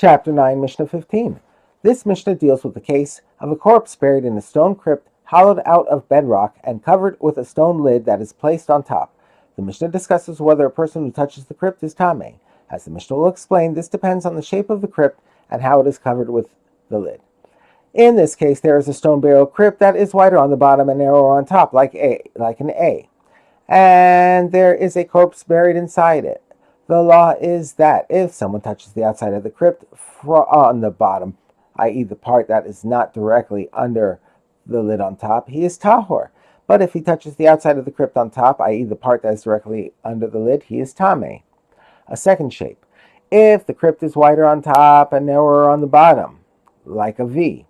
Chapter 9, Mishnah 15. This Mishnah deals with the case of a corpse buried in a stone crypt hollowed out of bedrock and covered with a stone lid that is placed on top. The Mishnah discusses whether a person who touches the crypt is tameh. As the Mishnah will explain, this depends on the shape of the crypt and how it is covered with the lid. In this case, there is a stone burial crypt that is wider on the bottom and narrower on top, like an A. And there is a corpse buried inside it. The law is that if someone touches the outside of the crypt on the bottom, i.e. the part that is not directly under the lid on top, he is tahor. But if he touches the outside of the crypt on top, i.e. the part that is directly under the lid, he is tameh. A second shape. If the crypt is wider on top and narrower on the bottom, like a V,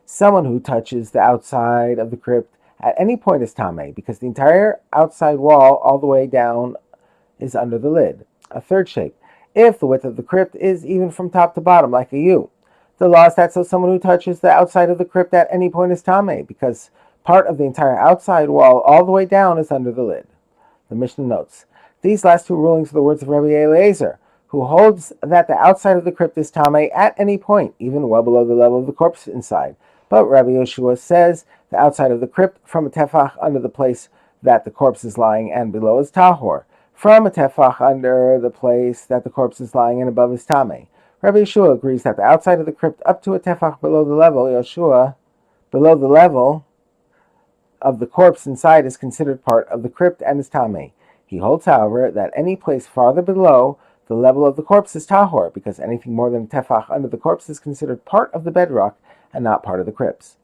someone who touches the outside of the crypt at any point is tameh, because the entire outside wall all the way down is under the lid. A third shape. If the width of the crypt is even from top to bottom, like a U, the law is that so someone who touches the outside of the crypt at any point is tameh, because part of the entire outside wall all the way down is under the lid. The Mishnah notes, these last two rulings are the words of Rabbi Eliezer, who holds that the outside of the crypt is tameh at any point, even well below the level of the corpse inside. But Rabbi Yoshua says the outside of the crypt from a tefach under the place that the corpse is lying and below is tahor. From a tefach under the place that the corpse is lying and above is tameh. Rabbi Yeshua agrees that the outside of the crypt up to a tefach below the level of the corpse inside is considered part of the crypt and is tameh. He holds, however, that any place farther below the level of the corpse is tahor, because anything more than a tefach under the corpse is considered part of the bedrock and not part of the crypt.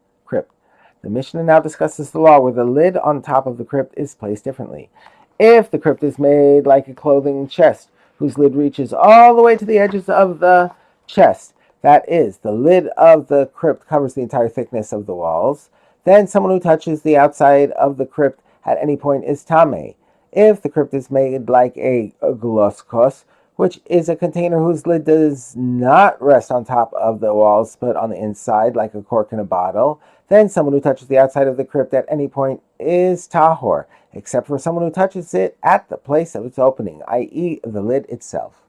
The Mishnah now discusses the law where the lid on top of the crypt is placed differently. If the crypt is made like a clothing chest, whose lid reaches all the way to the edges of the chest, that is, the lid of the crypt covers the entire thickness of the walls, then someone who touches the outside of the crypt at any point is tameh. If the crypt is made like a gloskos, which is a container whose lid does not rest on top of the walls but on the inside, like a cork in a bottle, then someone who touches the outside of the crypt at any point is tahor, except for someone who touches it at the place of its opening, i.e. the lid itself.